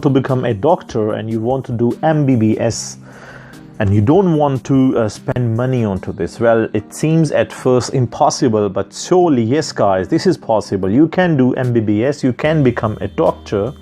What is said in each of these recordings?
to become a doctor and you want to do MBBS and you don't want to spend money onto this, well, it seems at first impossible, but surely, yes guys, this is possible. You can do MBBS, you can become a doctor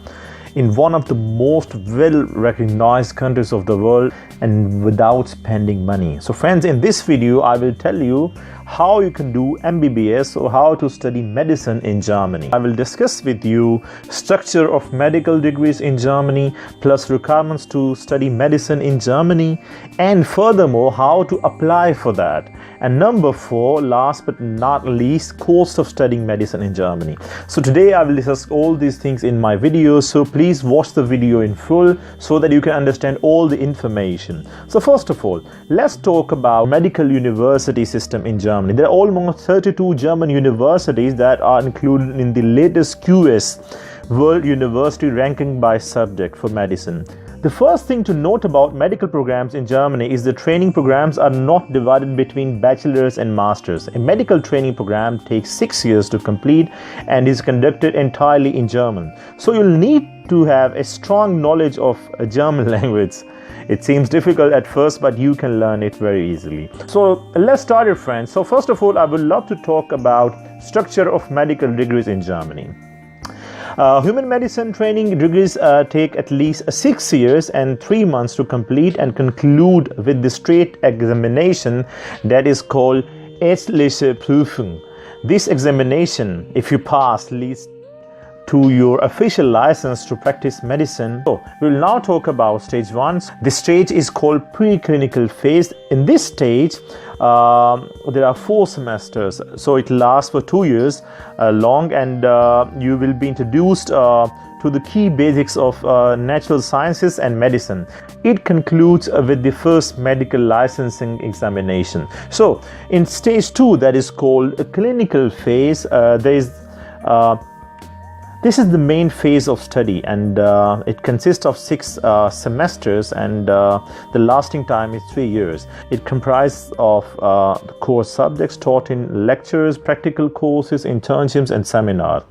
in one of the most well-recognized countries of the world and without spending money. So friends, in this video I will tell you how you can do MBBS or how to study medicine in Germany. I will discuss with you structure of medical degrees in Germany, plus requirements to study medicine in Germany, and furthermore how to apply for that. And number 4, last but not least, cost of studying medicine in Germany. So today I will discuss all these things in my video, so please watch the video in full so that you can understand all the information. So first of all, let's talk about medical university system in Germany. There are almost 32 German universities that are included in the latest QS World University ranking by subject for medicine. The first thing to note about medical programs in Germany is the training programs are not divided between bachelor's and master's. A medical training program takes 6 years to complete and is conducted entirely in German. So you'll need to have a strong knowledge of German language. It seems difficult at first, but you can learn it very easily. So let's start it, friends. So first of all, I would love to talk about structure of medical degrees in Germany. Human medicine training degrees take at least 6 years and 3 months to complete and conclude with the straight examination that is called ärztliche Prüfung. This examination, if you pass, leads to your official license to practice medicine. So we will now talk about stage 1. This stage is called preclinical phase. In this stage there are 4 semesters, so it lasts for 2 years long, and you will be introduced to the key basics of natural sciences and medicine. It concludes with the first medical licensing examination. So in stage 2, that is called a clinical phase, this is the main phase of study, and it consists of 6 semesters, and the lasting time is 3 years. It comprises of the core subjects taught in lectures, practical courses, internships and seminars.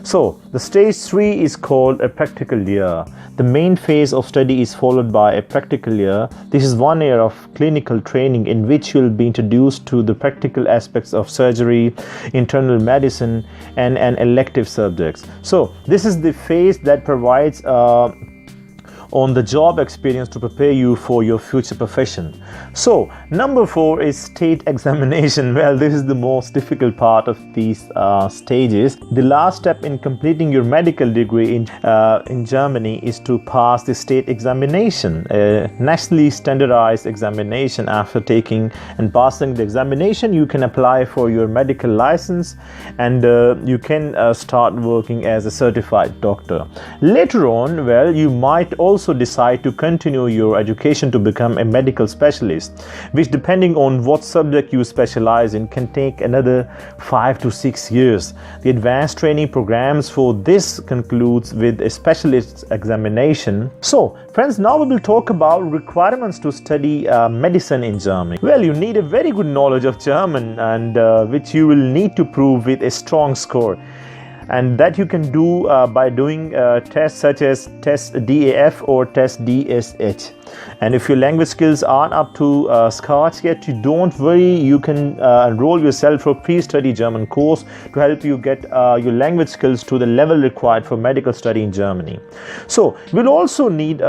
So the stage 3 is called a practical year. The main phase of study is followed by a practical year. This is 1 year of clinical training in which you will be introduced to the practical aspects of surgery, internal medicine and elective subjects. So this is the phase that provides on-the-job experience to prepare you for your future profession. So number 4 is state examination. Well, this is the most difficult part of these stages. The last step in completing your medical degree in Germany is to pass the state examination, a nationally standardized examination. After taking and passing the examination, you can apply for your medical license, and you can start working as a certified doctor. Later on, well, you might also decide to continue your education to become a medical specialist, which, depending on what subject you specialize in, can take another 5 to 6 years. The advanced training programs for this concludes with a specialist examination. So friends, now we will talk about requirements to study medicine in Germany. Well, you need a very good knowledge of German, and which you will need to prove with a strong score. And that you can do by doing tests such as test DAF or test DSH. And if your language skills aren't up to scratch yet, you don't worry, you can enroll yourself for a pre-study German course to help you get your language skills to the level required for medical study in Germany. So we'll also need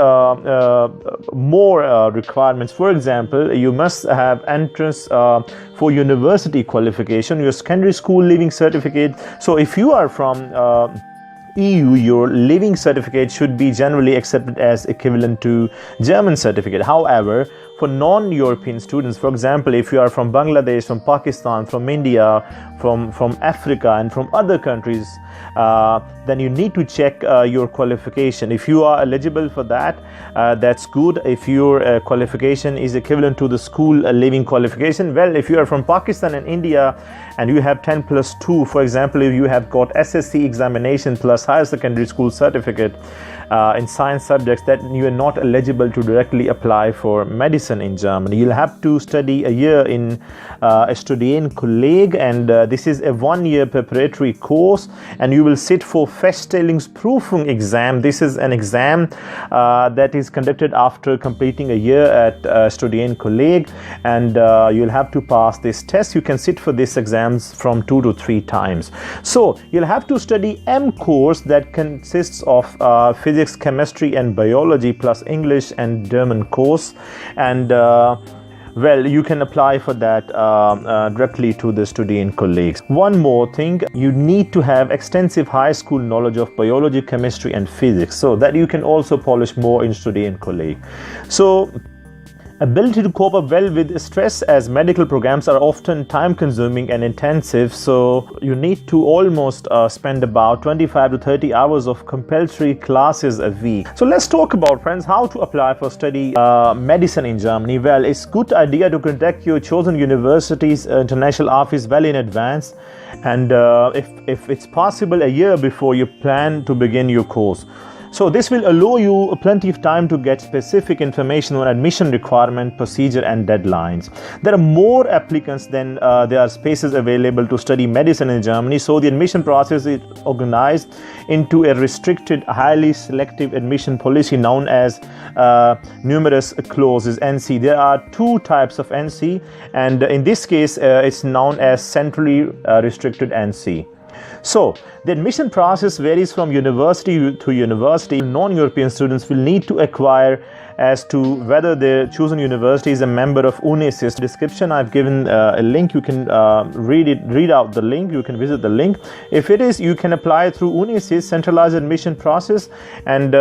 more requirements. For example, you must have entrance for university qualification, your secondary school leaving certificate. So if you are from EU, your leaving certificate should be generally accepted as equivalent to German certificate. However, for non-European students, for example, if you are from Bangladesh, from Pakistan, from India, from Africa and from other countries, then you need to check your qualification. If you are eligible for that, that's good. If your qualification is equivalent to the school leaving qualification, well, if you are from Pakistan and India and you have 10 plus 2. For example, if you have got SSC examination plus higher secondary school certificate in science subjects, that you are not eligible to directly apply for medicine in Germany. You'll have to study a year in a Studienkolleg, and this is a 1-year preparatory course, and you will sit for Feststellungsprüfung exam. This is an exam that is conducted after completing a year at Studienkolleg, and you'll have to pass this test. You can sit for these exams from 2 to 3 times. So you'll have to study M course that consists of physics, chemistry and biology plus English and German course, and well, you can apply for that directly to the Studienkolleg. One more thing, you need to have extensive high school knowledge of biology, chemistry and physics, so that you can also polish more in Studienkolleg. So ability to cope up well with stress, as medical programs are often time consuming and intensive, so you need to almost spend about 25 to 30 hours of compulsory classes a week. So let's talk about, friends, how to apply for study medicine in Germany. Well, it's a good idea to contact your chosen university's international office well in advance, and if it's possible, a year before you plan to begin your course. So this will allow you plenty of time to get specific information on admission requirement, procedure and deadlines. There are more applicants than there are spaces available to study medicine in Germany, so the admission process is organized into a restricted, highly selective admission policy known as numerous clauses, NC. There are 2 types of NC, and in this case it's known as centrally restricted NC. So the admission process varies from university to university. Non-European students will need to acquire as to whether their chosen university is a member of UNISYS. Description, I've given a link. You can read out the link. You can visit the link. If it is, you can apply through UNISYS centralized admission process, and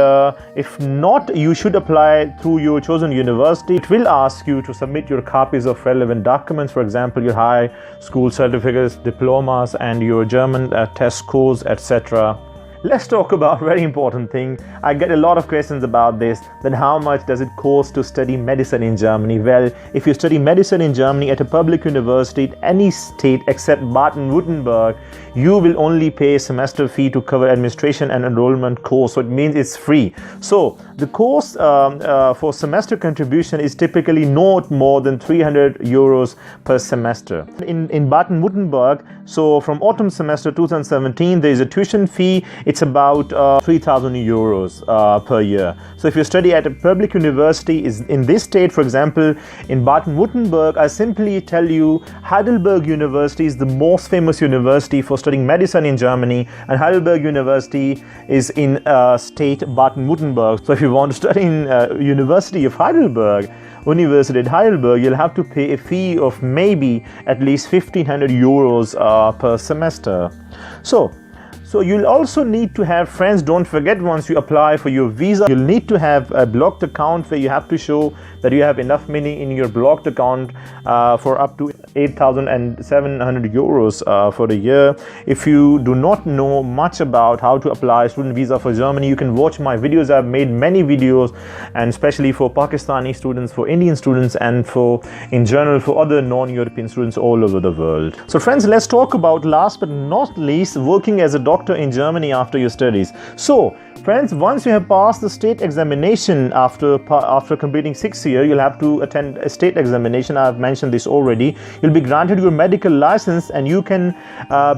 if not, you should apply through your chosen university. It will ask you to submit your copies of relevant documents, for example, your high school certificates, diplomas and your German test scores, etc. Let's talk about a very important thing. I get a lot of questions about this. Then how much does it cost to study medicine in Germany? Well, if you study medicine in Germany at a public university in any state except Baden-Württemberg, you will only pay a semester fee to cover administration and enrollment costs. So it means it's free. So the cost for semester contribution is typically not more than 300 euros per semester. In Baden-Württemberg, so from autumn semester 2017, there is a tuition fee. It's about 3,000 euros per year. So if you study at a public university in this state, for example, in Baden-Württemberg, I simply tell you Heidelberg University is the most famous university for studying medicine in Germany, and Heidelberg University is in state Baden-Württemberg. So if you want to study in University of Heidelberg, University at Heidelberg, you'll have to pay a fee of maybe at least 1,500 euros per semester. So you'll also need to have, friends, don't forget, once you apply for your visa, you'll need to have a blocked account where you have to show that you have enough money in your blocked account for up to 8,700 euros for the year. If you do not know much about how to apply student visa for Germany, you can watch my videos. I've made many videos, and especially for Pakistani students, for Indian students, and for in general for other non-European students all over the world. So friends, let's talk about, last but not least, working as a doctor in Germany after your studies. So friends, once you have passed the state examination after completing 6th year, you'll have to attend a state examination. I've mentioned this already. You'll be granted your medical license and you can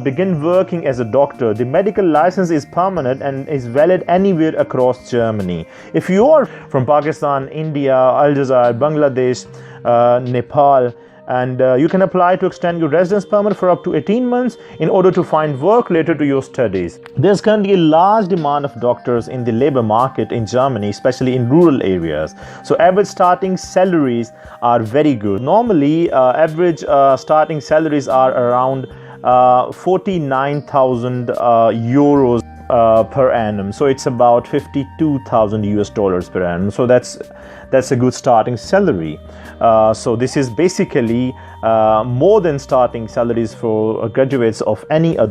begin working as a doctor. The medical license is permanent and is valid anywhere across Germany. If you are from Pakistan, India, Algeria, Bangladesh, Nepal, and you can apply to extend your residence permit for up to 18 months in order to find work related to your studies. There's currently a large demand of doctors in the labor market in Germany, especially in rural areas. So average starting salaries are very good. Normally, average starting salaries are around 49,000 euros per annum. So it's about 52,000 US dollars per annum. So that's a good starting salary. So this is basically more than starting salaries for graduates of any other